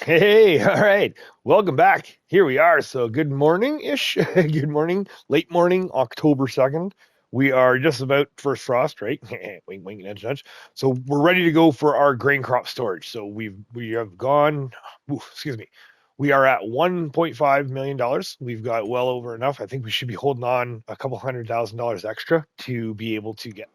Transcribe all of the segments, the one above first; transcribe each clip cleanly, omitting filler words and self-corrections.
Hey, all right. Welcome back. Here we are. So good morning-ish. Good morning, late morning, October 2nd. We are just about first frost, right? Wink, wink, nudge, nudge. So we're ready to go for our grain crop storage. So we have gone, excuse me. We are at $1.5 million. We've got well over enough. I think we should be holding on a couple $100,000 extra to be able to get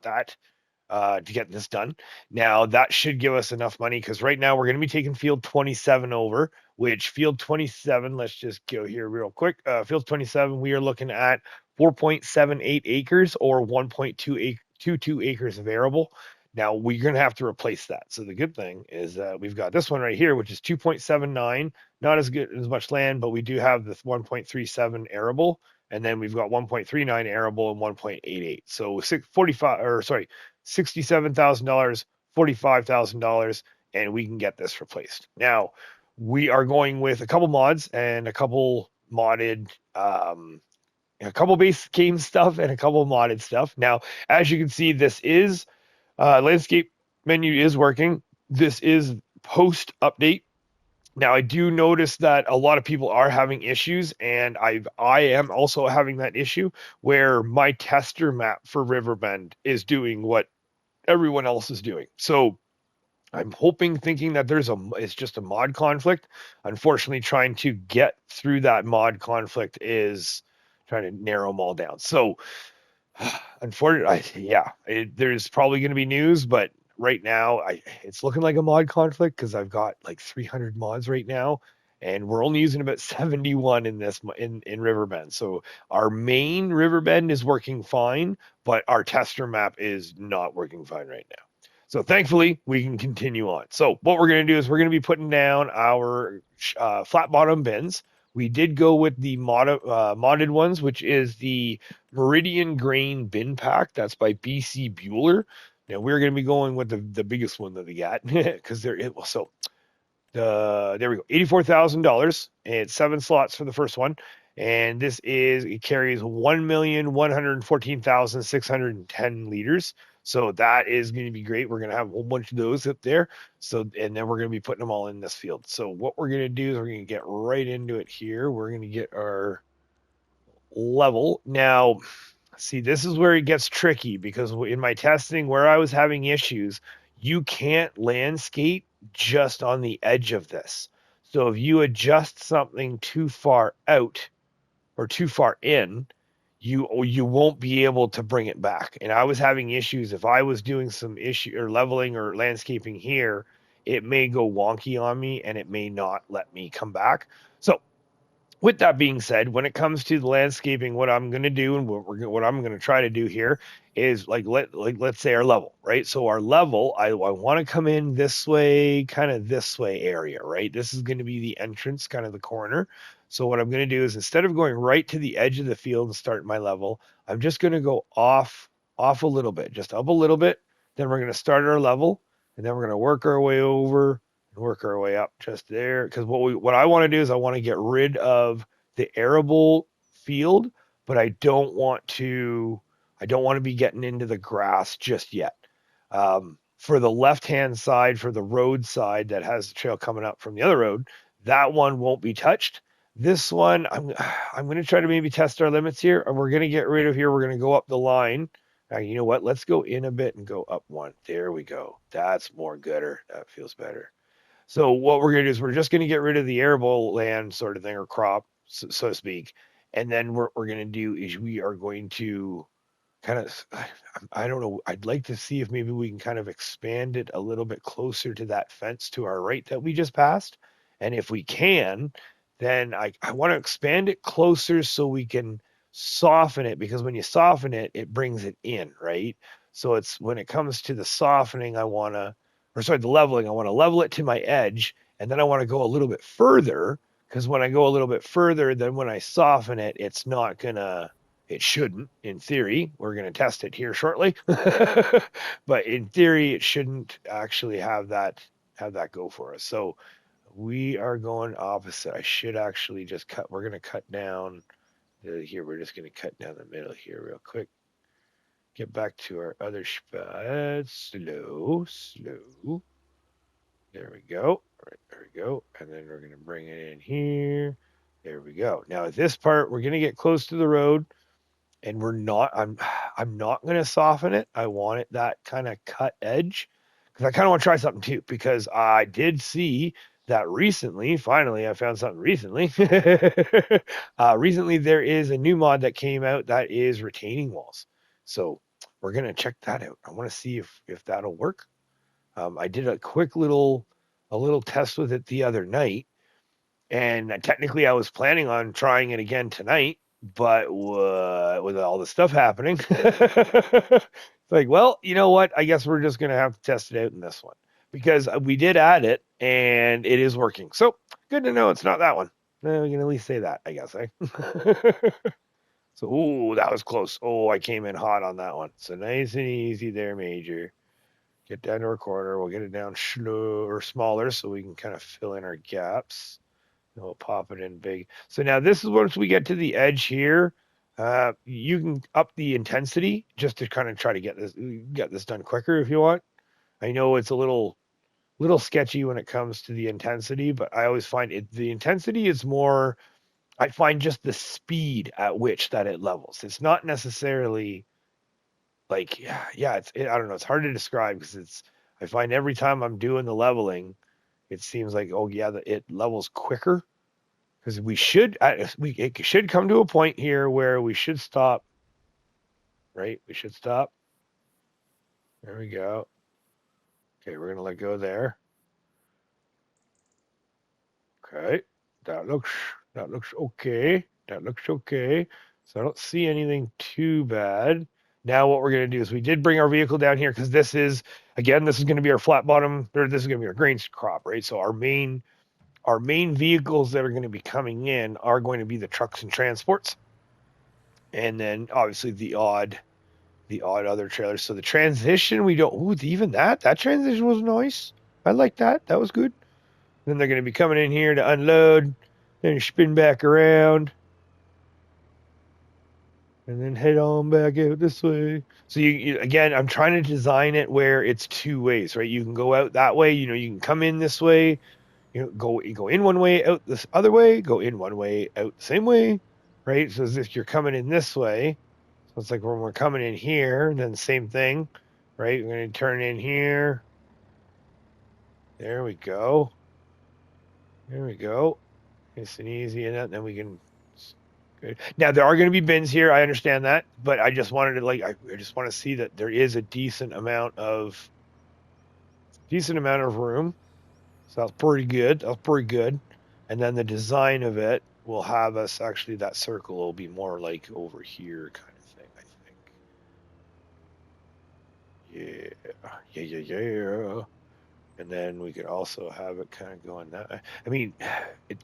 this done. Now that should give us enough money because right now we're going to be taking field 27 over, which field 27, let's just go here real quick. Field 27, we are looking at 4.78 acres or 1.22 acres of arable. Now we're going to have to replace that. So the good thing is that we've got this one right here, which is 2.79, not as good as much land, but we do have this 1.37 arable. And then we've got 1.39 arable and 1.88. So 45, or sorry, $67,000, $45,000, and we can get this replaced. Now, we are going with a couple mods and a couple modded, a couple base game stuff and a couple modded stuff. Now, as you can see, this is landscape menu is working. This is post update. Now I do notice that a lot of people are having issues, and I am also having that issue where my tester map for Riverbend is doing what everyone else is doing. So I'm thinking that it's just a mod conflict. Unfortunately, trying to get through that mod conflict is trying to narrow them all down. So, unfortunately, yeah, there's probably going to be news, but right now, it's looking like a mod conflict because I've got like 300 mods right now, and we're only using about 71 in this in Riverbend. So our main Riverbend is working fine, but our tester map is not working fine right now. So thankfully, we can continue on. So what we're going to do is we're going to be putting down our flat bottom bins. We did go with the modded ones, which is the Meridian Grain Bin Pack. That's by Bcbuhler. Now we're going to be going with the biggest one that they got because they're it. Well, so there we go, $84,000. It's 7 slots for the first one, and it carries 1,114,610 liters. So that is going to be great. We're going to have a whole bunch of those up there. So, and then we're going to be putting them all in this field. So what we're going to do is we're going to get right into it here. We're going to get our level. Now, see, this is where it gets tricky because in my testing where I was having issues, you can't landscape just on the edge of this. So if you adjust something too far out or too far in, you won't be able to bring it back. And I was having issues if I was doing some issue or leveling or landscaping here, it may go wonky on me and it may not let me come back. So with that being said, when it comes to the landscaping, what I'm going to do and what I'm going to try to do here is let's say our level, right? So our level, I want to come in this way, kind of this way area, right? This is going to be the entrance, kind of the corner. So what I'm going to do is instead of going right to the edge of the field and start my level, I'm just going to go off a little bit, just up a little bit. Then we're going to start our level, and then we're going to work our way over and work our way up just there. Because what I want to do is I want to get rid of the arable field, but I don't want to be getting into the grass just yet. For the left hand side, for the road side that has the trail coming up from the other road, that one won't be touched. This one, I'm going to try to maybe test our limits here, and we're going to get rid of here. We're going to go up the line. You know what? Let's go in a bit and go up one. There we go. That's more gooder. That feels better. So what we're going to do is we're just going to get rid of the arable land sort of thing or crop, so to speak. And then what we're going to do is we are going to kind of, I don't know, I'd like to see if maybe we can kind of expand it a little bit closer to that fence to our right that we just passed. And if we can, then I want to expand it closer so we can soften it, because when you soften it, it brings it in, right? So it's when it comes to the softening, the leveling, I want to level it to my edge, and then I want to go a little bit further, because when I go a little bit further, then when I soften it, it shouldn't, in theory. We're going to test it here shortly. But in theory, it shouldn't actually have that go for us. So we are going opposite. I should actually we're going to cut down here. We're just going to cut down the middle here real quick. Get back to our other spot. Slow. There we go. All right, there we we go. And then we're going to bring it in here. There we go. Now at this part, we're going to get close to the road, and I'm not going to soften it. I want it that kind of cut edge, because I kind of want to try something too, because I did see that recently. Finally, I found something recently. Recently, there is a new mod that came out that is retaining walls. So we're going to check that out. I want to see if that'll work. I did a quick little test with it the other night, and technically I was planning on trying it again tonight, but with all the stuff happening, it's like, well, you know what? I guess we're just going to have to test it out in this one, because we did add it and it is working. So good to know it's not that one. We can at least say that, I guess. So, ooh, that was close. Oh, I came in hot on that one. So nice and easy there, Major. Get down to our corner. We'll get it down slow or smaller so we can kind of fill in our gaps. And we'll pop it in big. So now this is once we get to the edge here. You can up the intensity just to kind of try to get this done quicker if you want. I know it's a little sketchy when it comes to the intensity, but I always find the intensity is more. I find just the speed at which that it levels. It's not necessarily like, yeah, I don't know. It's hard to describe, because I find every time I'm doing the leveling, it seems like, oh yeah, it levels quicker, because it should come to a point here where we should stop, right? We should stop. There we go. Okay, we're gonna let go there. Okay, that looks okay. That looks okay. So I don't see anything too bad. Now what we're going to do is, we did bring our vehicle down here, because this is going to be our flat bottom, or this is going to be our grain crop, right? So our main vehicles that are going to be coming in are going to be the trucks and transports, and then obviously the odd other trailers. So the transition, even that transition was nice. I like that. That was good. Then they're going to be coming in here to unload, then spin back around, and then head on back out this way. So you again, I'm trying to design it where it's two ways, right? You can go out that way, you can come in this way, go in one way, out this other way, go in one way, out the same way, right? So as if you're coming in this way. So it's like when we're coming in here, and then the same thing, right? We're going to turn in here. There we go. There we go. Nice and easy, and then we can. Good. Now there are going to be bins here. I understand that, but I just wanted to I just want to see that there is a decent amount of room. So that's pretty good. That's pretty good. And then the design of it will have us actually, that circle will be more like over here kind of thing, I think. Yeah. And then we could also have it kind of going that way. I mean,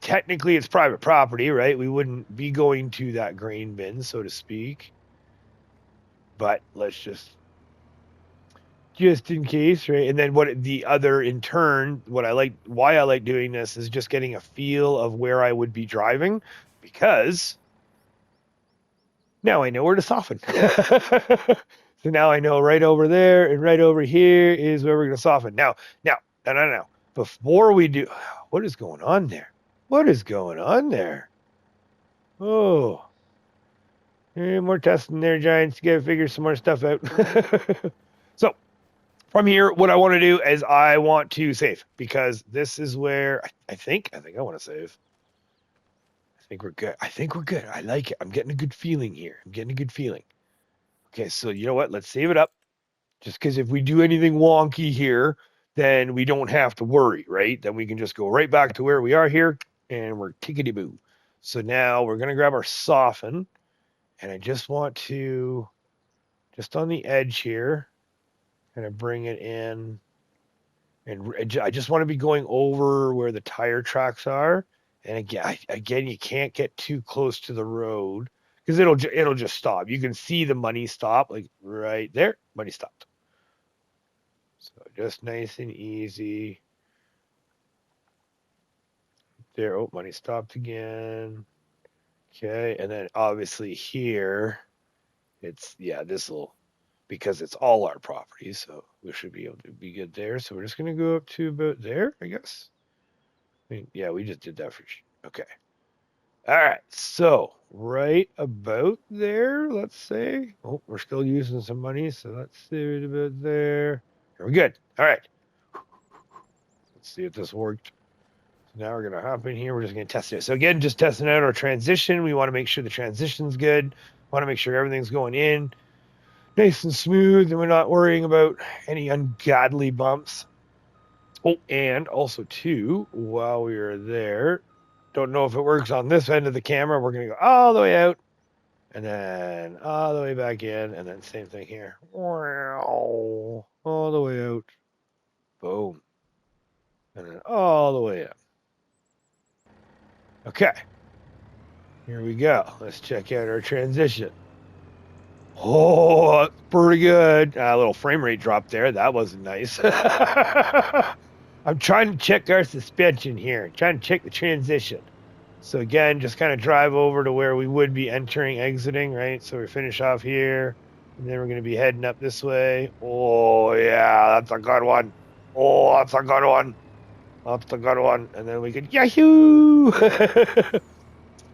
technically it's private property, right? We wouldn't be going to that grain bin, so to speak. But let's just in case, right? And then why I like doing this is just getting a feel of where I would be driving, because now I know where to soften. So now I know right over there and right over here is where we're going to soften. Now, before we do, what is going on there? What is going on there? Oh, more testing there, Giants. You got to figure some more stuff out. So from here, what I want to do is I want to save, because this is where I think I want to save. I think we're good. I like it. I'm getting a good feeling here. Okay, so you know what? Let's save it up. Just because if we do anything wonky here, then we don't have to worry, right? Then we can just go right back to where we are here, and we're kickity-boo. So now we're going to grab our soften, and I just want to, just on the edge here, kind of bring it in. And I just want to be going over where the tire tracks are. And again, you can't get too close to the road, because it'll just stop. You can see the money stop, like right there. Money stopped. So just nice and easy. There, oh, money stopped again. Okay, and then obviously here, because it's all our property, so we should be able to be good there. So we're just going to go up to about there, I guess. Yeah, we just did that for okay. All right, so right about there, let's say. Oh, we're still using some money, so let's see right about there. We're good. All right. Let's see if this worked. So now we're gonna hop in here. We're just gonna test it. So again, just testing out our transition. We want to make sure the transition's good. Want to make sure everything's going in nice and smooth, and we're not worrying about any ungodly bumps. Oh, and also too, while we are there, don't know if it works on this end of the camera. We're gonna go all the way out, and then all the way back in, and then same thing here. All the way out. Boom. And then all the way up. Okay. Here we go. Let's check out our transition. Oh, that's pretty good. A little frame rate drop there. That wasn't nice. I'm trying to check our suspension here, trying to check the transition. So again, just kind of drive over to where we would be entering, exiting, right? So we finish off here, and then we're going to be heading up this way. Oh, yeah, that's a good one. Oh, that's a good one. That's a good one. And then we could, yahoo!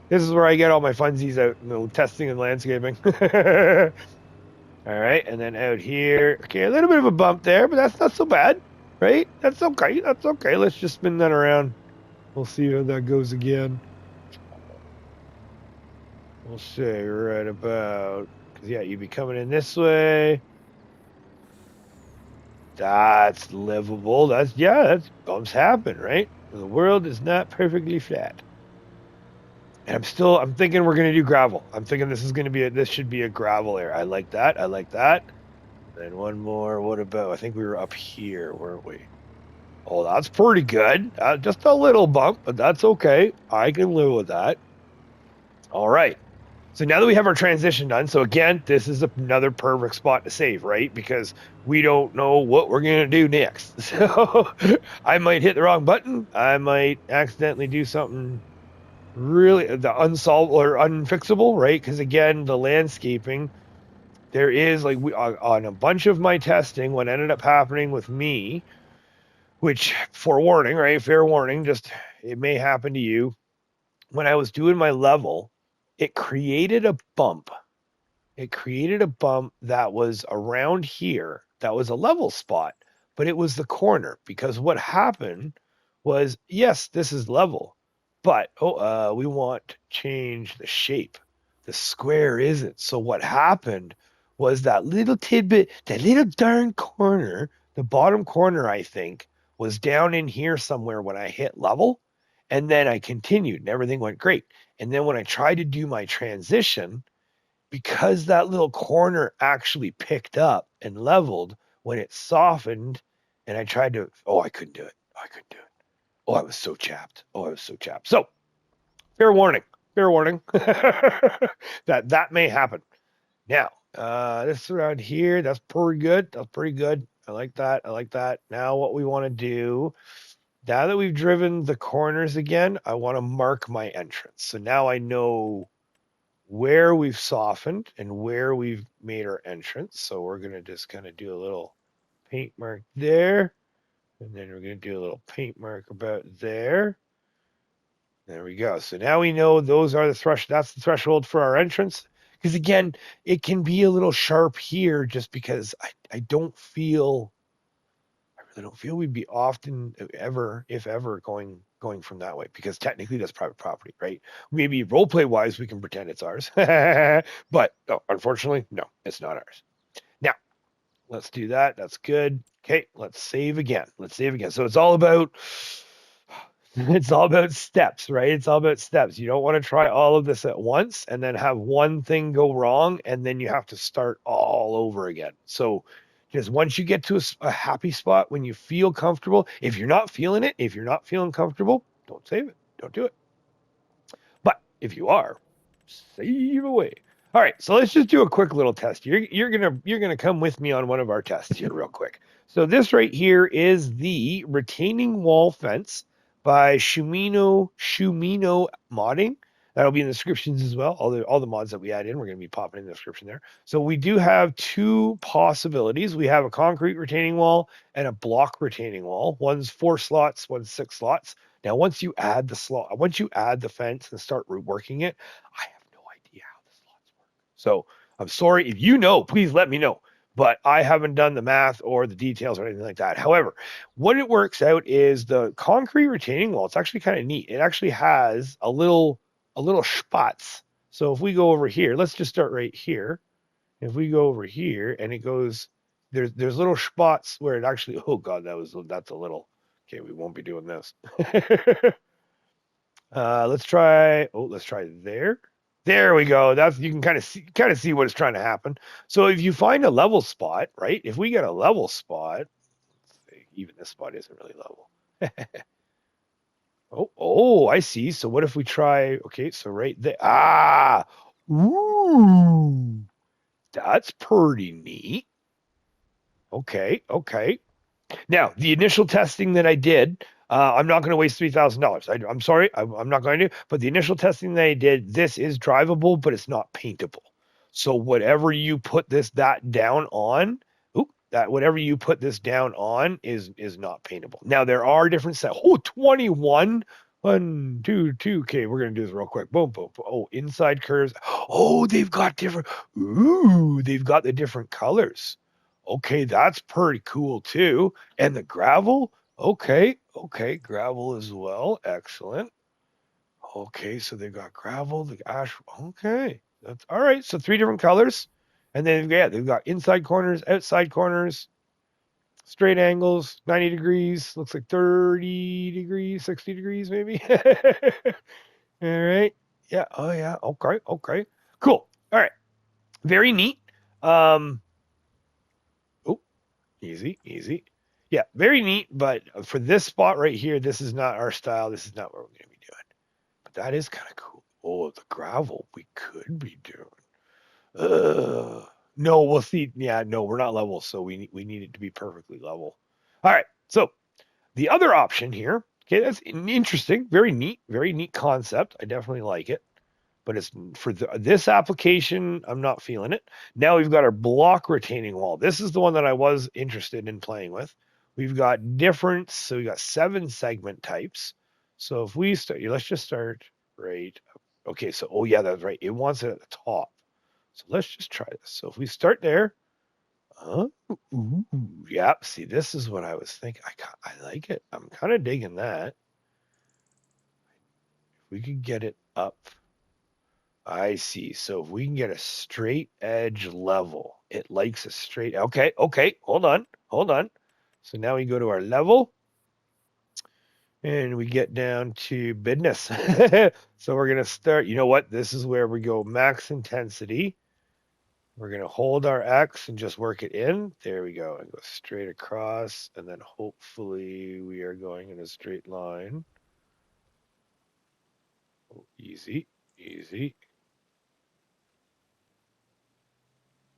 This is where I get all my funsies out, testing and landscaping. All right, and then out here. Okay, a little bit of a bump there, but that's not so bad, right? That's okay. That's okay. Let's just spin that around. We'll see how that goes again. We'll say right about, because yeah, you'd be coming in this way. That's livable. That's bumps happen, right? The world is not perfectly flat. And I'm thinking we're gonna do gravel. I'm thinking this should be a gravel area. I like that. I like that. Then one more. What about? I think we were up here, weren't we? Oh, that's pretty good. Just a little bump, but that's okay. I can live with that. All right. So now that we have our transition done, so again, this is another perfect spot to save, right? Because we don't know what we're going to do next. So I might hit the wrong button. I might accidentally do something really unsolvable or unfixable, right? Because again, the landscaping, there is like on a bunch of my testing, what ended up happening with me, which forewarning, right? Fair warning, just it may happen to you. When I was doing my level, it created a bump. It created a bump that was around here. That was a level spot, but it was the corner because what happened was, yes, this is level, but we want to change the shape. The square isn't. So what happened was that little tidbit, that little darn corner, the bottom corner, I think, was down in here somewhere when I hit level. And then I continued and everything went great. And then when I tried to do my transition, because that little corner actually picked up and leveled when it softened, and I tried to, I couldn't do it. I couldn't do it. Oh, I was so chapped. So, fair warning that may happen. Now, this around here, that's pretty good. I like that. Now, what we want to do, now that we've driven the corners again, I want to mark my entrance. So now I know where we've softened and where we've made our entrance. So we're going to just kind of do a little paint mark there. And then we're going to do a little paint mark about there. There we go. So now we know those are that's the threshold for our entrance. Because again, it can be a little sharp here just because I don't feel we'd be often ever, if ever, going from that way, because technically that's private property, right? Maybe roleplay wise we can pretend it's ours, but no, unfortunately, no, it's not ours. Now, let's do that. That's good. Okay, let's save again. So it's all about steps, right? It's all about steps. You don't want to try all of this at once and then have one thing go wrong and then you have to start all over again. So just once you get to a happy spot, when you feel comfortable, if you're not feeling comfortable, don't save it. Don't do it. But if you are, save away. All right, so let's just do a quick little test. You're gonna come with me on one of our tests here real quick. So this right here is the retaining wall fence by Shumino modding. That'll be in the descriptions as well. All the mods that we add in, we're going to be popping in the description there. So we do have two possibilities. We have a concrete retaining wall and a block retaining wall. One's 4 slots, one's 6 slots. Now, once you add the fence and start reworking it, I have no idea how the slots work. So I'm sorry if you know, please let me know. But I haven't done the math or the details or anything like that. However, what it works out is the concrete retaining wall. It's actually kind of neat. It actually has a little spots. So if we go over here, let's just start right here. If we go over here and it goes, there's little spots where it actually, oh God, that's a little, okay, we won't be doing this. Let's try there. There we go. That's, you can kind of see what is trying to happen. So if you find a level spot, right? If we get a level spot, even this spot isn't really level. Oh, I see. So what if we try, okay, so right there. Ooh, that's pretty neat. Okay. Now, the initial testing that I did, I'm not going to waste $3,000. I'm sorry, I'm not going to. But the initial testing that I did, this is drivable, but it's not paintable. So whatever you put that down on, whatever you put this down on is not paintable. Now there are different sets. 21. 1, 2, 2. Okay, we're gonna do this real quick. Boom, boom, boom. Oh, inside curves. Oh, they've got different. Ooh, they've got the different colors. Okay, that's pretty cool too. And the gravel. Okay, gravel as well. Excellent. Okay, so they've got gravel, the ash. Okay, that's all right. So 3 different colors, and then they've got inside corners, outside corners, straight angles, 90 degrees. Looks like 30 degrees, 60 degrees maybe. All right. Yeah. Oh yeah. Okay. Cool. All right. Very neat. Oh, easy. Yeah, very neat. But for this spot right here, this is not our style. This is not what we're going to be doing. But that is kind of cool. Oh, the gravel we could be doing. No, we'll see. Yeah, no, we're not level, so we need it to be perfectly level. All right. So the other option here, okay, that's interesting, very neat concept. I definitely like it, but it's for this application, I'm not feeling it. Now we've got our block retaining wall. This is the one that I was interested in playing with. We've got different, so we got 7 segment types. So if we start, let's just start right. Okay, so oh yeah, that's right. It wants it at the top. So let's just try this. So if we start there, yeah, see, this is what I was thinking. I like it. I'm kind of digging that. If we could get it up, I see. So if we can get a straight edge level, it likes a straight. Okay, hold on. So now we go to our level, and we get down to business. So we're gonna start. You know what? This is where we go max intensity. We're going to hold our X and just work it in. There we go. And go straight across. And then hopefully we are going in a straight line. Oh, easy.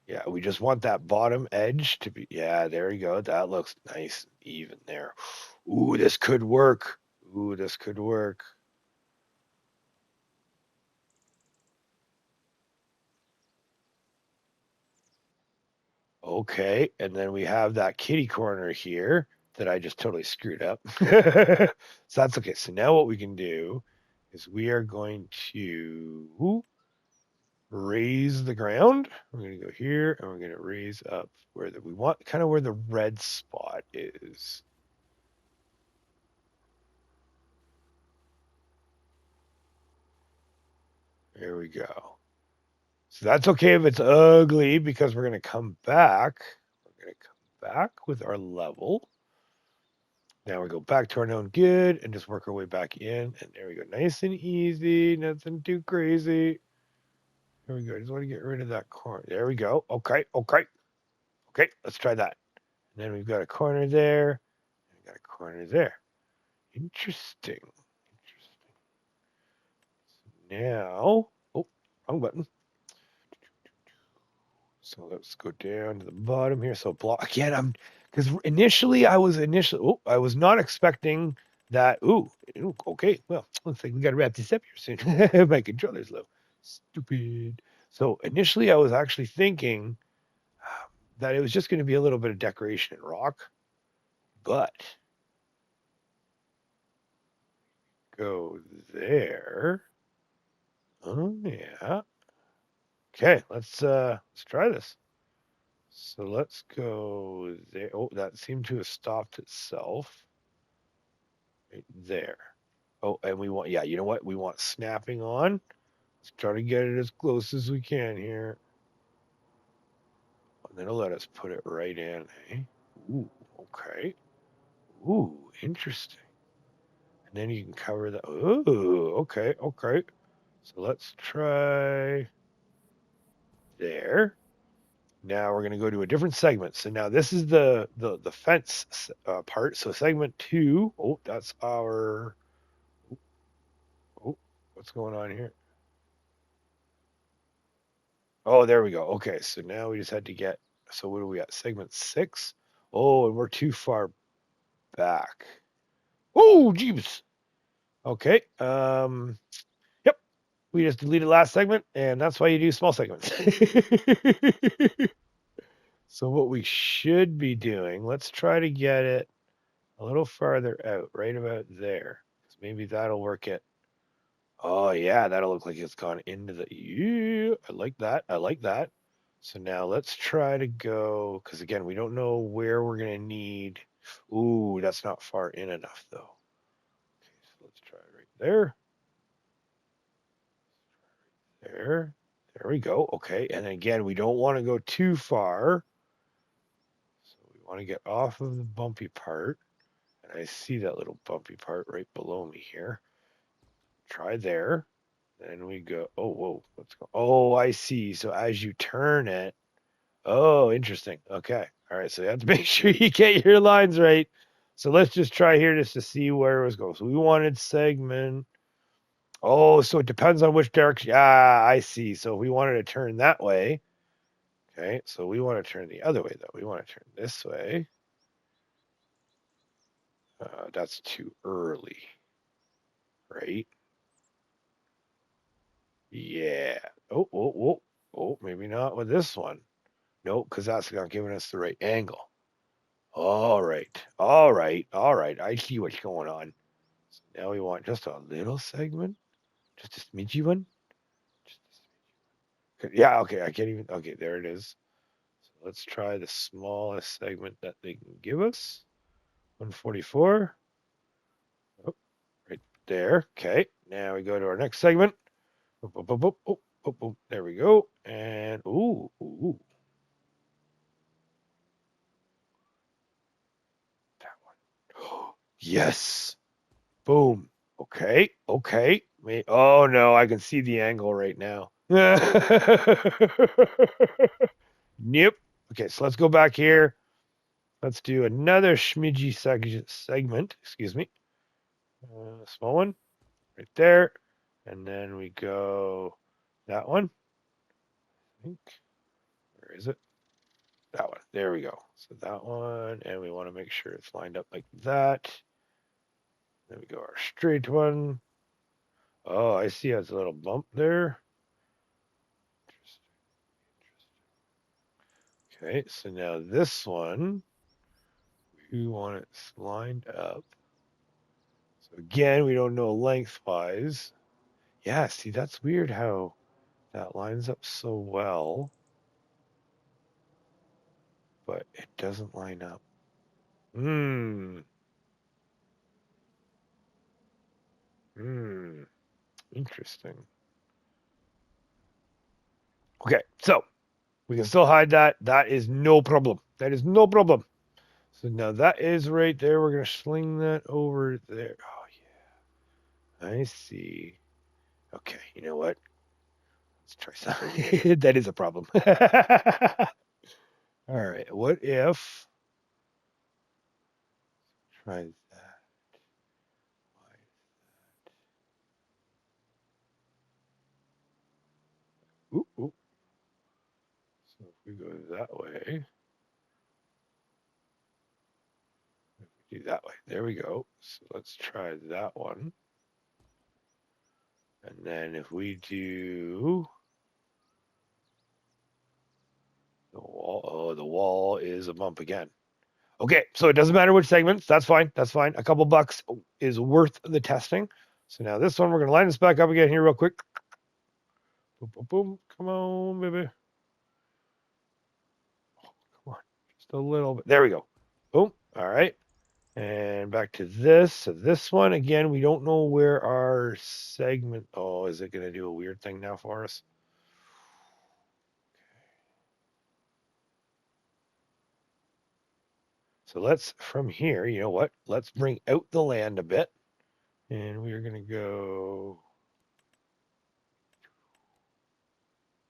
Yeah, we just want that bottom edge to be. Yeah, there we go. That looks nice and even there. Ooh, this could work. Okay, and then we have that kitty corner here that I just totally screwed up. So that's okay. So now what we can do is we are going to raise the ground. We're going to go here and we're going to raise up where we want, kind of where the red spot is. There we go. So that's okay if it's ugly because we're going to come back. We're going to come back with our level. Now we go back to our known good and just work our way back in. And there we go. Nice and easy. Nothing too crazy. There we go. I just want to get rid of that corner. There we go. Okay. Let's try that. And then we've got a corner there. We've got a corner there. Interesting. Now, wrong button. So let's go down to the bottom here. So block again. Because initially I was not expecting that. Okay. Well, looks like we got to wrap this up here soon. My controller's low. Stupid. So initially I was actually thinking that it was just going to be a little bit of decoration and rock, but go there. Oh yeah. Okay, let's try this. So let's go there. Oh, that seemed to have stopped itself. Right there. Oh, and we want, yeah, you know what? We want snapping on. Let's try to get it as close as we can here. And then it'll let us put it right in, eh? Ooh, okay. Ooh, interesting. And then you can cover the, ooh, okay, okay. So let's try there. Now we're going to go to a different segment. So now this is the fence part. So segment 2. Oh, that's our. Oh, what's going on here? Oh, there we go. Okay, so now we just had to get. So what do we got? Segment 6. Oh, and we're too far back. Oh, jeebs. Okay. Yep. We just deleted last segment, and that's why you do small segments. So what we should be doing, let's try to get it a little farther out, right about there. Maybe that'll work it. Oh yeah, that'll look like it's gone into the. Yeah, I like that. I like that. So now let's try to go, because again, we don't know where we're gonna need. Ooh, that's not far in enough though. Okay, so let's try right there. There. There we go. Okay, and again, we don't want to go too far. So we want to get off of the bumpy part. And I see that little bumpy part right below me here. Try there. Then we go, oh, whoa, let's go. Oh, I see. So as you turn it, oh, interesting. Okay. All right. So you have to make sure you get your lines right. So let's just try here just to see where it was going. So we wanted segment. Oh, so it depends on which direction. Ah, I see. So if we wanted to turn that way. Okay. So we want to turn the other way, though. We want to turn this way. That's too early. Right? Yeah. Oh, oh, oh, oh, maybe not with this one. Nope, because that's not giving us the right angle. All right. All right. All right. I see what's going on. So now we want just a little segment. Just a smidgy one. Just a smidgy. Yeah, okay. I can't even. Okay, there it is. So let's try the smallest segment that they can give us. 144. Oh, right there. Okay. Now we go to our next segment. Oh, oh, oh, oh, oh, oh, there we go. And ooh, ooh. That one. Yes. Boom. Okay. Okay. Oh no, I can see the angle right now. Nope. Okay, so let's go back here. Let's do another schmidgy segment. Excuse me. Small one right there. And then we go that one. I think. Where is it? That one. There we go. So that one. And we want to make sure it's lined up like that. Then we go our straight one. Oh, I see it's a little bump there. Okay, so now this one, we want it lined up. So again, we don't know lengthwise. Yeah, see, that's weird how that lines up so well, but it doesn't line up. Interesting. Okay, so we can still hide that. That is no problem. That is no problem. So now that is right there. We're going to sling that over there. Oh, yeah. I see. Okay, you know what? Let's try something. That is a problem. All right, what if... Try that. Why is that? Ooh, ooh. So if we go that way, do that way. There we go. So let's try that one. And then if we do the wall, oh, the wall is a bump again. Okay, so it doesn't matter which segments. That's fine. That's fine. A couple bucks is worth the testing. So now this one, we're going to line this back up again here real quick. Boom, boom, boom. Come on, baby. Oh, come on. Just a little bit. There we go. Boom. All right. And back to this. So this one, again, we don't know where our segment... Oh, is it going to do a weird thing now for us? So let's, from here, you know what? Let's bring out the land a bit. And we're going to go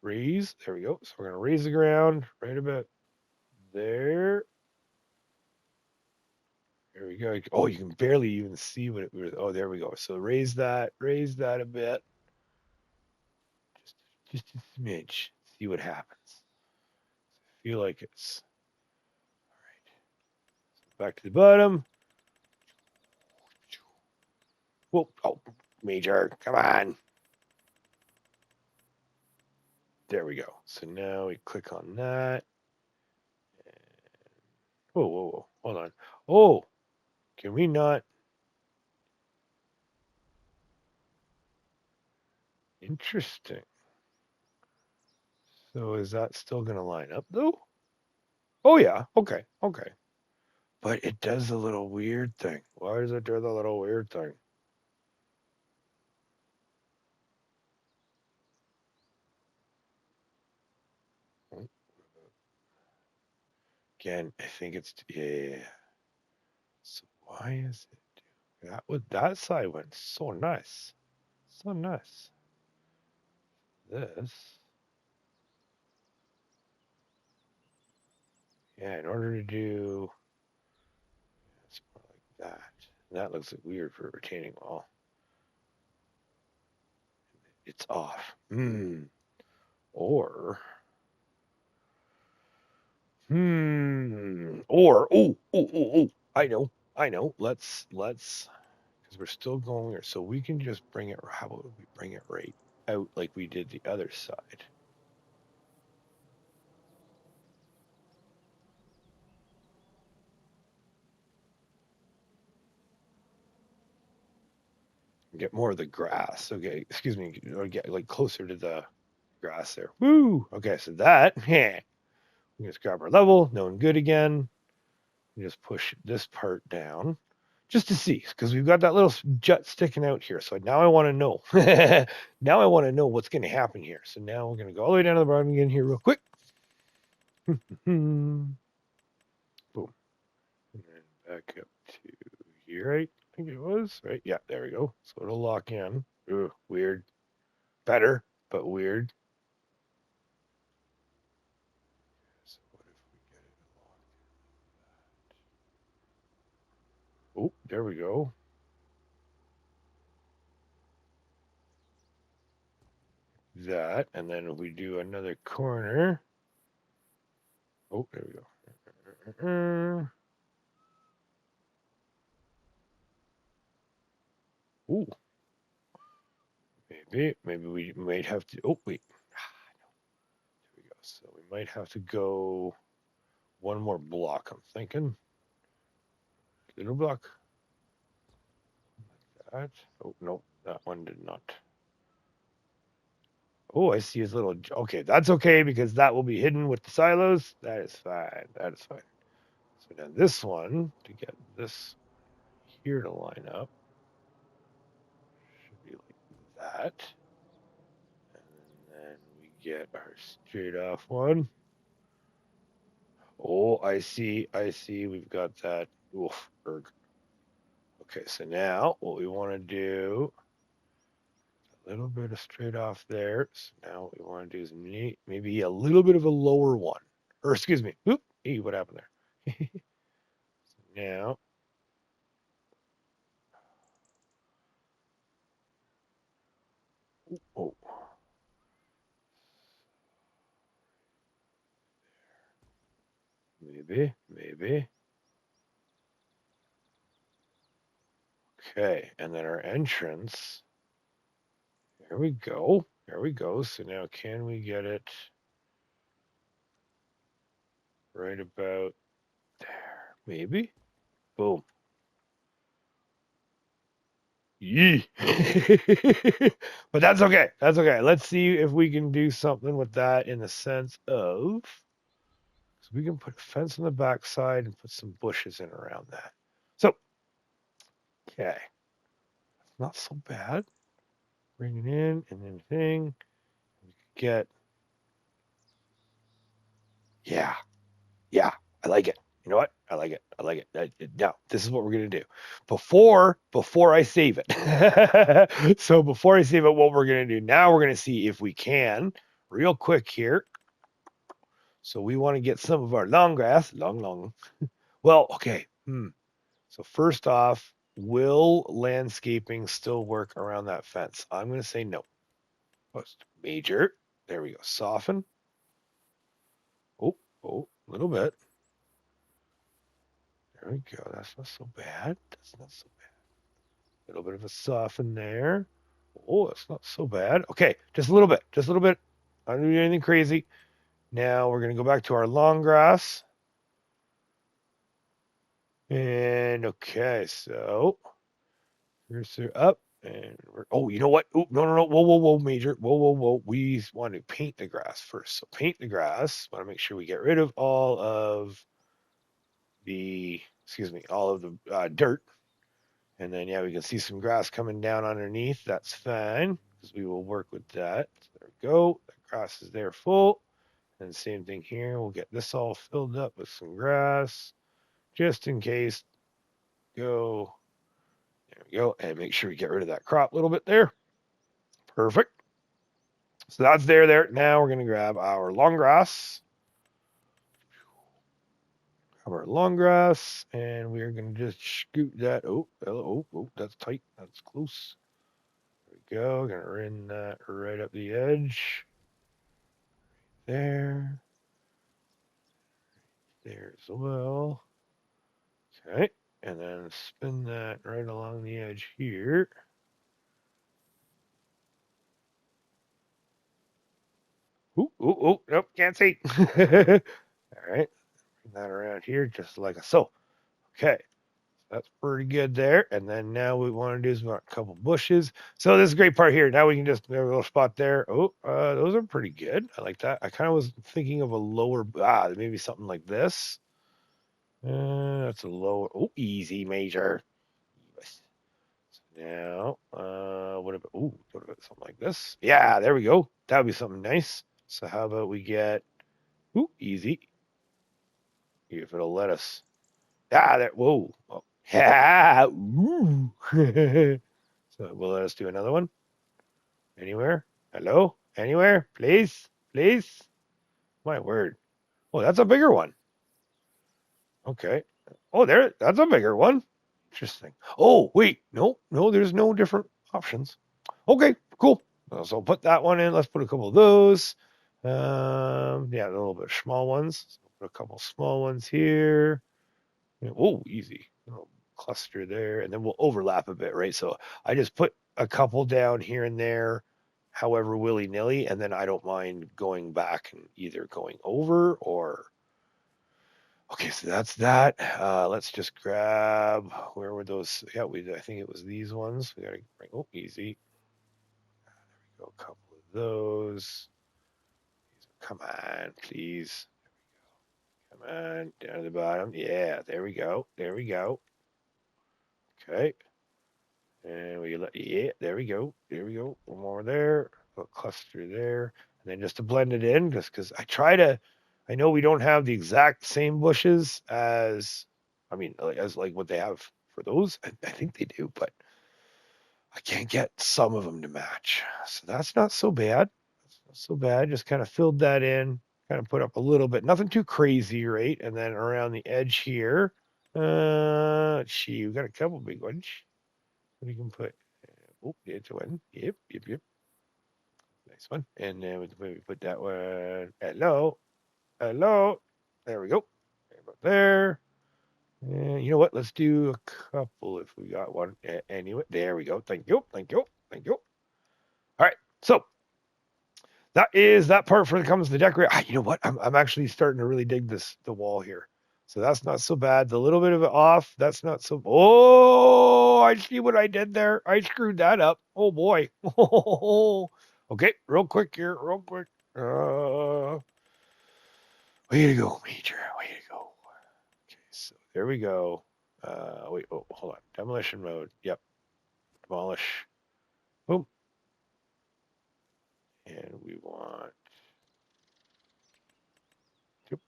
raise. There we go. So we're going to raise the ground right about there. There we go. Oh, you can barely even see what it was. Oh, there we go. So raise that a bit. Just a smidge. See what happens. I feel like it's all right. Back to the bottom. Whoa. Oh, major. Come on. There we go. So now we click on that. Whoa, whoa, whoa. Hold on. Oh, can we not? Interesting. So is that still going to line up though? Oh yeah. Okay. Okay. But it does a little weird thing. Why does it do the little weird thing? Again, I think it's yeah. So why is it that side went so nice. So nice. This. Yeah, in order to do it's more like that. That looks weird for a retaining wall. It's off. Or or oh, I know. Let's because we're still going here, so we can just bring it. How about we bring it right out like we did the other side? Get more of the grass. Okay, excuse me, or get like closer to the grass there. Woo! Okay, so that, yeah. We just grab our level, knowing good again. We just push this part down just to see, because we've got that little jut sticking out here. So now I want to know. Now I want to know what's going to happen here. So now we're going to go all the way down to the bottom again here real quick. Boom. And then back up to here, right? I think it was, right? Yeah, there we go. So it'll lock in. Ooh, weird. Better, but weird. So what if we get it locked in? Oh, there we go. That, and then if we do another corner. Oh, there we go. Ooh, maybe we might have to. Oh wait, there we go. So we might have to go one more block. I'm thinking little block like that. Oh no, that one did not. Oh, I see his little. Okay, that's okay because that will be hidden with the silos. That is fine. That is fine. So now this one to get this here to line up should be like that. And then we get our straight off one. Oh, I see. I see. We've got that. Oof, erg. Okay, so now what we want to do, a little bit of straight off there. So now what we want to do is maybe a little bit of a lower one. Or excuse me. Oop, hey, what happened there? So now, oh, maybe. Okay, and then our entrance. There we go. There we go. So now can we get it right about there? Maybe. Boom. Yee. But that's okay. That's okay. Let's see if we can do something with that in the sense of, so we can put a fence on the backside and put some bushes in around that. So, okay, not so bad. Bring it in and then thing. We get, yeah, I like it. You know what? I like it. I like it. Now, this is what we're gonna do. Before I save it. So before I save it, what we're gonna do now, we're gonna see if we can, real quick here. So we want to get some of our long grass, long. Well, okay. So first off, will landscaping still work around that fence? I'm gonna say no. Post major. There we go. Soften. Oh, a little bit. There we go. That's not so bad. That's not so bad. A little bit of a soften there. Oh, that's not so bad. Okay, just a little bit. Just a little bit. I don't do anything crazy. Now we're going to go back to our long grass. And okay, so cursor up. And we're, oh, you know what? Oh, no. Whoa, major. Whoa. We want to paint the grass first. So paint the grass. Want to make sure we get rid of all of the, all of the dirt. And then, yeah, we can see some grass coming down underneath. That's fine, because we will work with that. So there we go. The grass is there full. And same thing here. We'll get this all filled up with some grass, just in case. Go. There we go. And make sure we get rid of that crop a little bit there. Perfect. So that's there. Now we're going to grab our long grass. Our long grass, and we're going to just scoot that. Oh, that's tight. That's close. There we go. Going to run that right up the edge. There as well. Okay, and then spin that right along the edge here. Nope, can't see. All right, bring that around here just like so. Okay, that's pretty good there. And then now we want to do is about a couple bushes. So this is a great part here. Now we can just have a little spot there. Oh, those are pretty good. I like that. I kind of was thinking of a lower, maybe something like this. That's a lower. Oh, easy major. So now, what about something like this? Yeah, there we go. That would be something nice. So how about we get, easy. If it'll let us. There. Whoa. Oh. Yeah. Ooh. So will let us do another one. Anywhere? Hello? Anywhere? Please? My word. Oh, that's a bigger one. Okay. Oh, that's a bigger one. Interesting. Oh, wait. No, there's no different options. Okay, cool. So I'll put that one in. Let's put a couple of those. Yeah, a little bit small ones. So put a couple small ones here. Oh, easy. A little cluster there. And then we'll overlap a bit, right? So I just put a couple down here and there, however willy-nilly, and then I don't mind going back and either going over or. Okay, so that's that. Let's just grab, where were those? Yeah, I think it was these ones. We gotta bring, easy. There we go, a couple of those. Come on, please. There we go. Come on, down to the bottom. Yeah, there we go. Okay. And there we go. One more there. A cluster there. And then just to blend it in, just because I know we don't have the exact same bushes as what they have for those. I think they do, but I can't get some of them to match. So that's not so bad. Just kind of filled that in, kind of put up a little bit, nothing too crazy, right? And then around the edge here, we got a couple big ones. We can put, it's one. Yep. Nice one. And then we put that one. Hello. There we go. About there. And you know what? Let's do a couple if we got one. Anyway, there we go. Thank you. All right. So that is that part for the comes to decorate. You know what? I'm actually starting to really dig the wall here. So that's not so bad. The little bit of it off, that's not so. Oh, I see what I did there. I screwed that up. Oh boy. Okay, real quick here, real quick. Way to go, Major. Way to go. Okay, so there we go. Wait, oh, hold on. Demolition mode. Yep. Demolish. Boom. And we want. Okay,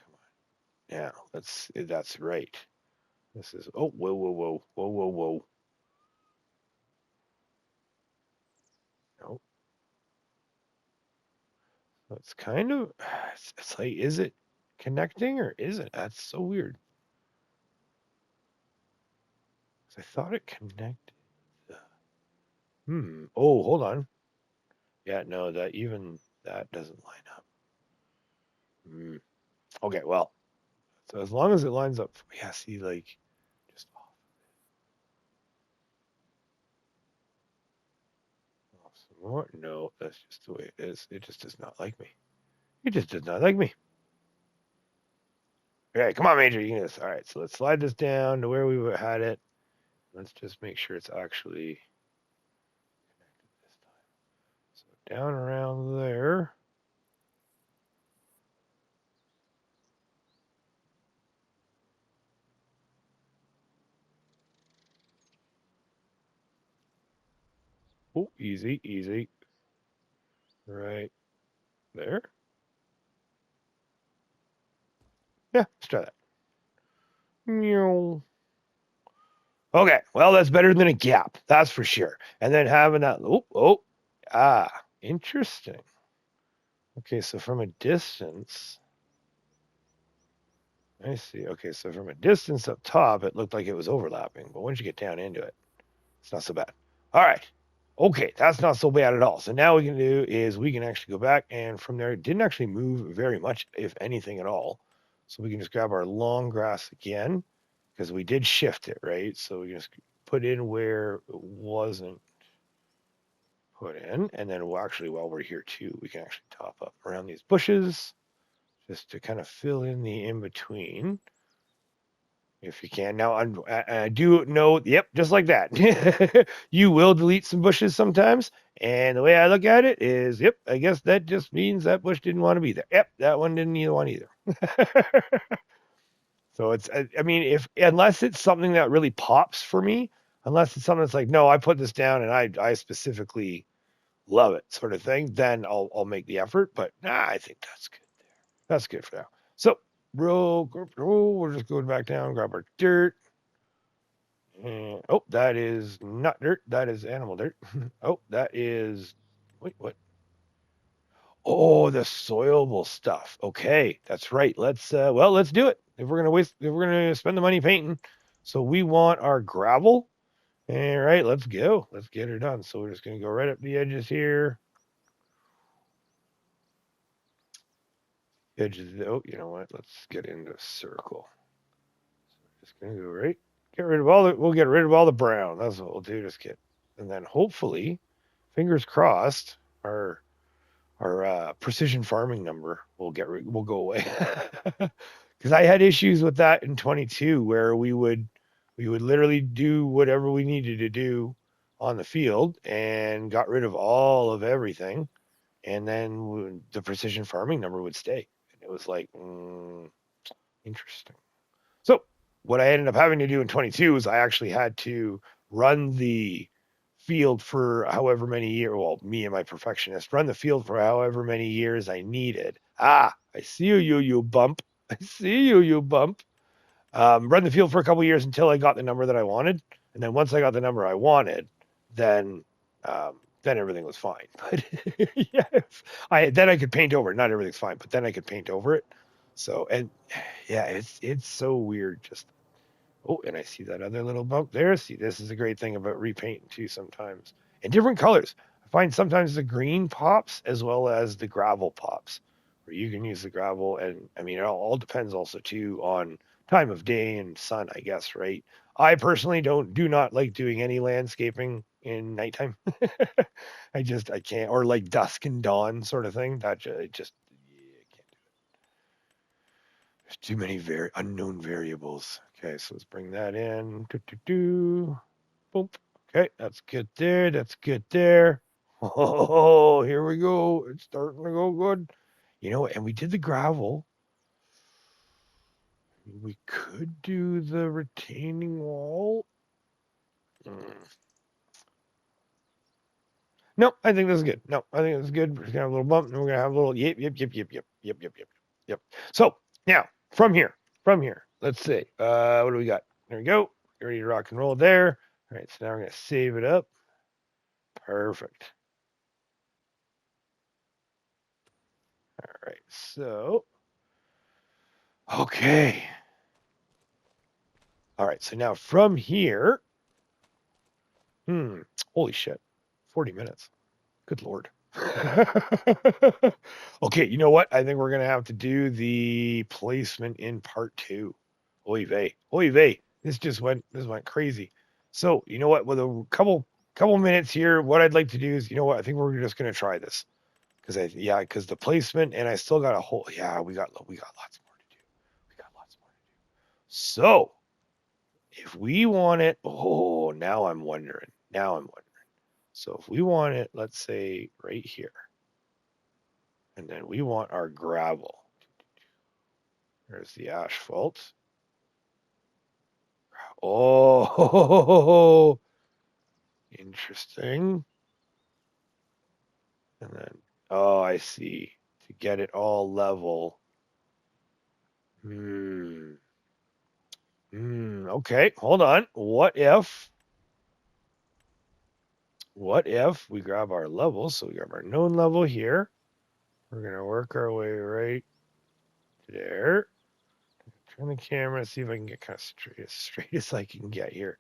come on. Now, that's right. This is, oh, whoa, whoa, whoa, whoa, whoa, whoa. No. It's kind of, it's like, is it connecting or isn't? That's so weird. I thought it connected. Oh, hold on. Yeah, no, that doesn't line up. Okay, well, so as long as it lines up, yeah, see, like, just off some more. No, that's just the way it is. It just does not like me. It just does not like me. Okay, come on, Major, you can do this. All right, so let's slide this down to where we had it. Let's just make sure it's actually connected this time. So down around there. Oh, easy, easy. Right there. Yeah, let's try that. Okay, well, that's better than a gap, that's for sure. And then having that, interesting. Okay, so from a distance, I see. Okay, so from a distance up top, it looked like it was overlapping, but once you get down into it, it's not so bad. All right. Okay, that's not so bad at all. So now what we can do is we can actually go back, and from there, it didn't actually move very much, if anything at all. So we can just grab our long grass again, because we did shift it, right? So we can just put in where it wasn't put in, and then we'll actually, while we're here too, we can actually top up around these bushes, just to kind of fill in the in-between. If you can. Now, I do know, yep, just like that. You will delete some bushes sometimes. And the way I look at it is, yep, I guess that just means that bush didn't want to be there. Yep, that one didn't either want either. So it's, I mean, unless it's something that really pops for me, unless it's something that's like, no, I put this down and I specifically love it sort of thing, then I'll make the effort. But I think that's good there. That's good for now. So we're just going back down, grab our dirt. And, oh, that is not dirt. That is animal dirt. Oh, that is, wait, what? Oh, the soilable stuff. Okay, that's right. Let's do it. If we're gonna spend the money painting, so we want our gravel. All right, let's go. Let's get her done. So we're just gonna go right up the edges here. Edges. Oh, you know what? Let's get into a circle. So we're just gonna go right. We'll get rid of all the brown. That's what we'll do. Just get, and then hopefully, fingers crossed, our precision farming number will go away. Because I had issues with that in 22, where we would literally do whatever we needed to do on the field and got rid of all of everything, and then the precision farming number would stay. And it was like, interesting. So what I ended up having to do in 22 is I actually had to run the field for however many years. Well, me and my perfectionist run the field for however many years I needed. I see you bump. I see you bump. Run the field for a couple years until I got the number that I wanted, and then once I got the number I wanted, then everything was fine. But yeah, then I could paint over it. Not everything's fine, but then I could paint over it. So, and yeah, it's so weird. Just, oh, and I see that other little bump there. See, this is a great thing about repainting too sometimes. In different colors. I find sometimes the green pops as well as the gravel pops, where you can use the gravel. And I mean, it all depends also too on time of day and sun, I guess, right? I personally do not like doing any landscaping in nighttime. I can't, or like dusk and dawn sort of thing. That just, yeah, I can't do it. too many unknown variables. Okay, so let's bring that in. Boom. Okay, that's good there. That's good there. Oh, here we go. It's starting to go good. You know, and we did the gravel. We could do the retaining wall. No, I think this is good. No, I think this is good. We're gonna have a little bump, and we're gonna have a little yep. So now from here, let's see. What do we got? There we go. Ready to rock and roll there. All right, so now we're gonna save it up. Perfect. All right, so okay. All right, so now from here, holy shit, 40 minutes. Good Lord. Okay, you know what? I think we're going to have to do the placement in part 2. Oy vey. Oy vey. This went crazy. So, you know what? With a couple minutes here, what I'd like to do is, you know what? I think we're just going to try this. Because the placement, and I still got a whole, we got lots more to do. So, if we want it, now I'm wondering. So if we want it, let's say right here, and then we want our gravel. There's the asphalt. Oh, interesting. And then, I see. To get it all level. Okay, hold on. What if we grab our level? So we grab our known level here. We're going to work our way right there. Turn the camera, see if I can get kind of straight as I can get here.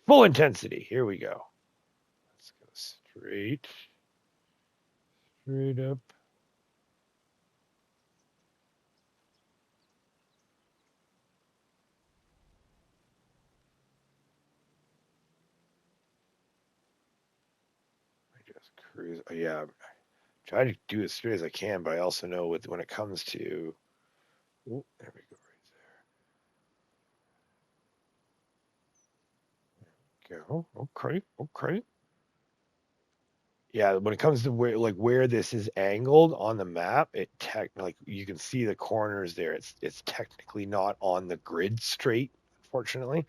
Full intensity. Here we go. Let's go straight up. I just cruise. Yeah, try to do as straight as I can, but I also know when it comes to. There we go, right there. Go. Okay. Yeah, when it comes to where this is angled on the map, you can see the corners there. It's technically not on the grid straight, unfortunately.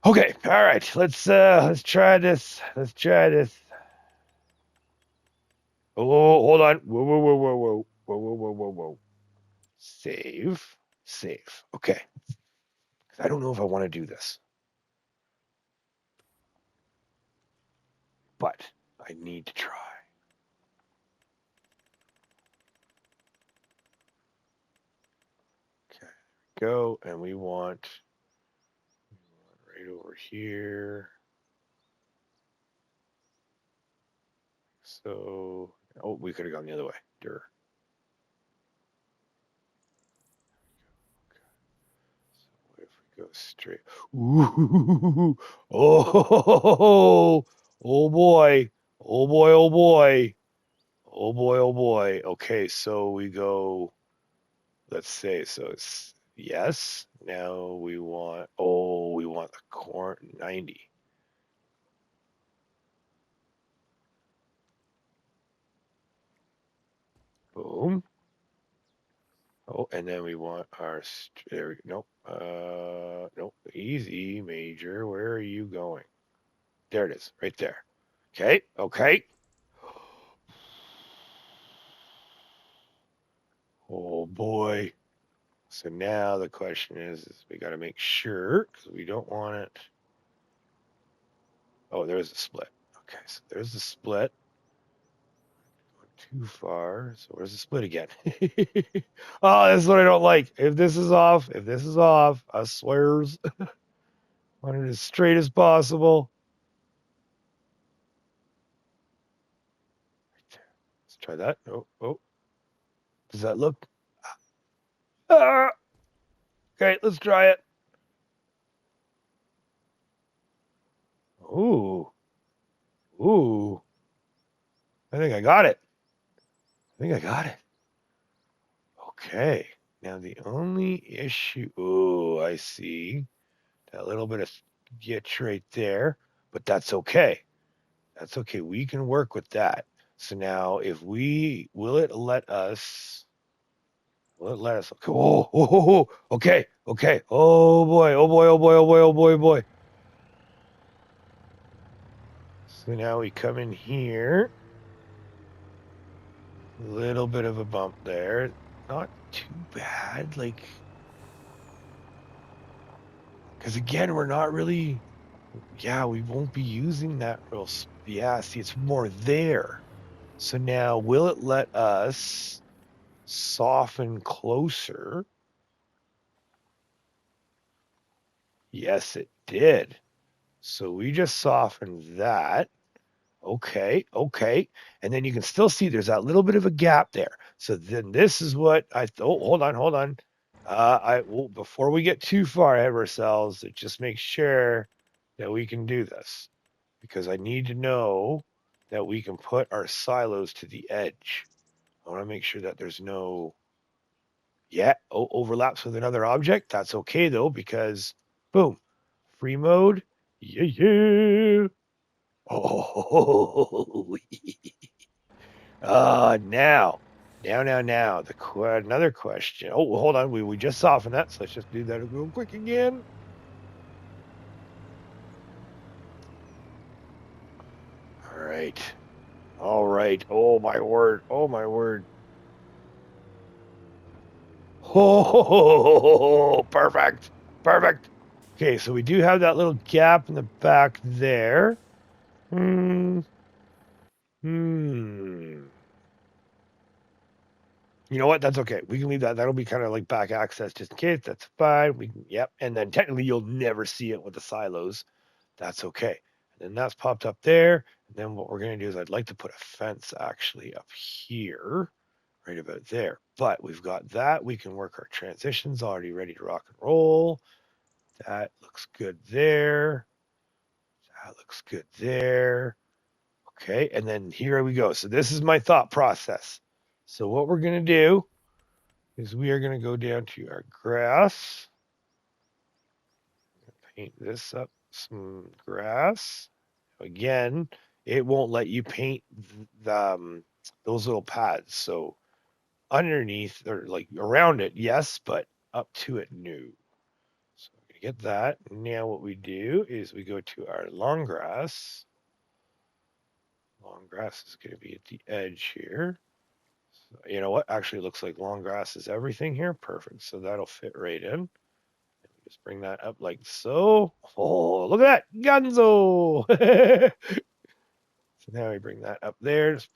Okay, all right. Let's try this. Oh, hold on. Whoa. Save. Okay. I don't know if I want to do this, but I need to try. Okay, go, and we want right over here. So, we could have gone the other way. So if we go straight, ooh, oh boy. Okay, so we go. Let's say so. It's yes. Now we want. We want the corner 90. Boom. And then we want our. There. Nope. Nope. Easy, Major. Where are you going? There it is, right there. Okay. Oh boy. So now the question is we got to make sure because we don't want it. Oh, there's a split. Okay, so there's the split. Too far. So where's the split again? Oh, this is what I don't like. If this is off, I swears. Want it as straight as possible. Let's try that. Oh. Does that look? Ah! Okay, let's try it. Ooh. I think I got it. Okay. Now the only issue, oh, I see that little bit of sketch right there, but that's okay. That's okay. We can work with that. So now if we, will it let us, oh, okay, okay. Oh boy, oh boy, oh boy, oh boy, oh boy, oh boy. So now we come in here. A little bit of a bump there. Not too bad. Like, because again, we're not really, yeah, we won't be using that real, yeah, see, it's more there. So now, will it let us soften closer? Yes, it did. So we just softened that. Okay, okay. And then you can still see there's that little bit of a gap there. So then this is what oh, hold on, hold on. Before we get too far ahead of ourselves, just make sure that we can do this because I need to know that we can put our silos to the edge. I want to make sure that there's no, yeah, overlaps with another object. That's okay though, because boom, free mode. Yeah, yeah. Oh, now, now. Another question. Oh, hold on. We just softened that, so let's just do that real quick again. All right. All right. Oh my word. Oh my word. Oh, perfect. Perfect. Okay, so we do have that little gap in the back there. Hmm. Hmm. You know what? That's okay. We can leave that. That'll be kind of like back access just in case. That's fine. We can, yep. And then technically you'll never see it with the silos. That's okay. And then that's popped up there. And then what we're going to do is I'd like to put a fence actually up here, right about there. But we've got that. We can work our transitions already ready to rock and roll. That looks good there. That looks good there. Okay. And then here we go. So this is my thought process. So what we're going to do is we are going to go down to our grass. Paint this up, some grass. Again, it won't let you paint those little pads. So underneath or like around it, yes, but up to it, no. So I'm going to get that. Now what we do is we go to our long grass. Long grass is going to be at the edge here. So, you know what? Actually, looks like long grass is everything here. Perfect. So that'll fit right in. Just bring that up like so. Oh, look at that. Gonzo. So now we bring that up there. Just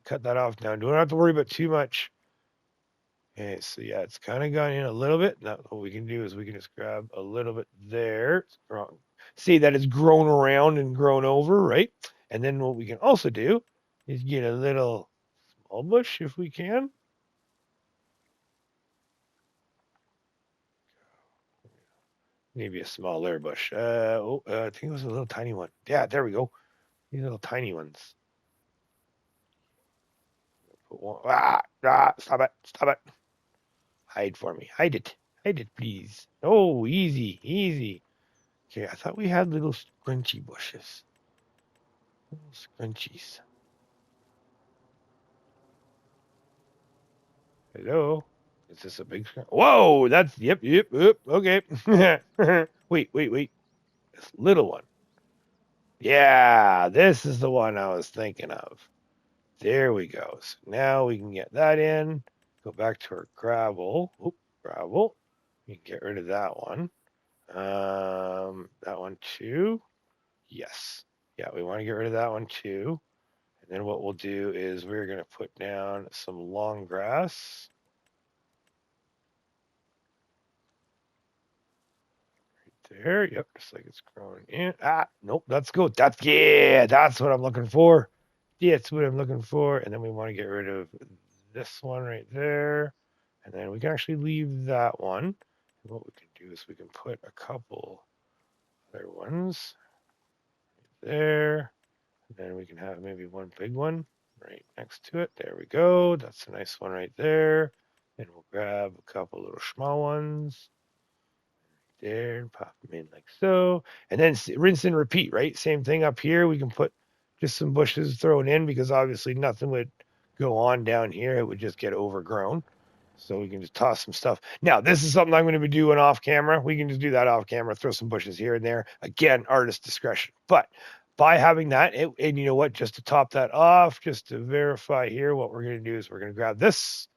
cut that off now. Don't have to worry about too much. Okay, so yeah, it's kind of gone in a little bit. Now what we can do is we can just grab a little bit there. See that it's grown around and grown over, right? And then what we can also do is get a little small bush if we can. Maybe a smaller bush. I think it was a little tiny one. Yeah, there we go. These little tiny ones. Put one. Stop it. Stop it. Hide for me. Hide it. Hide it, please. Oh, easy. Easy. Okay, I thought we had little scrunchy bushes. Little scrunchies. Hello? Is this a big scrunch? Whoa, that's, yep. Okay. Wait. This little one. Yeah, this is the one I was thinking of. There we go. So now we can get that in. Go back to our gravel. Oop, gravel. You can get rid of that one. That one too. Yes. Yeah, we want to get rid of that one too. And then what we'll do is we're going to put down some long grass. Right there. Yep, just like it's growing in. Nope, that's good. That's what I'm looking for. That's what I'm looking for. And then we want to get rid of this one right there. And then we can actually leave that one. And what we can do is we can put a couple other ones right there. And then we can have maybe one big one right next to it. There we go. That's a nice one right there. And we'll grab a couple little small ones there and pop them in like so. And then rinse and repeat, right? Same thing up here. We can put just some bushes thrown in because obviously nothing would go on down here. It would just get overgrown. So we can just toss some stuff. Now, this is something I'm going to be doing off camera. We can just do that off camera, throw some bushes here and there. Again, artist discretion. But by having that, and you know what, just to top that off, just to verify here, what we're going to do is we're going to grab this.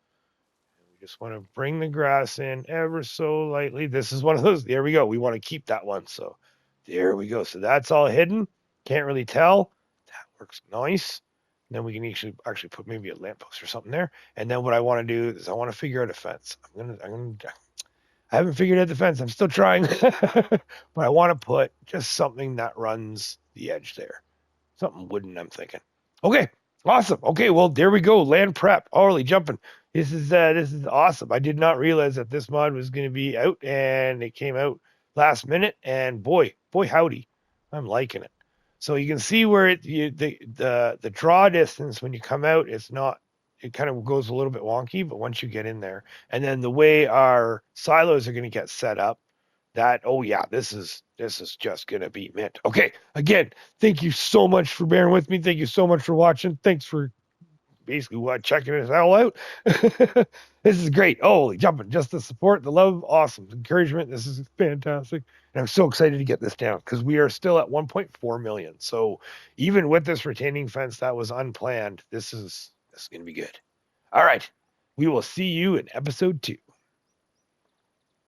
We just want to bring the grass in ever so lightly. This is one of those. There we go. We want to keep that one. So there we go. So that's all hidden. Can't really tell. That works nice. And then we can actually put maybe a lamppost or something there. And then what I want to do is I want to figure out a fence. I haven't figured out the fence. I'm still trying, but I want to put just something that runs the edge there. Something wooden, I'm thinking. Okay, awesome. Okay, well, there we go. Land prep. Already jumping. This is awesome. I did not realize that this mod was going to be out, and it came out last minute. And boy, howdy, I'm liking it. So you can see where the draw distance when you come out, it kind of goes a little bit wonky, but once you get in there, and then the way our silos are going to get set up, oh yeah, this is just going to be mint. Okay, again, thank you so much for bearing with me. Thank you so much for watching. Thanks for basically checking it all out. This is great. Holy jumping, just the support, the love, awesome. The encouragement, this is fantastic. And I'm so excited to get this down because we are still at 1.4 million. So even with this retaining fence that was unplanned, this is going to be good. All right. We will see you in episode 2.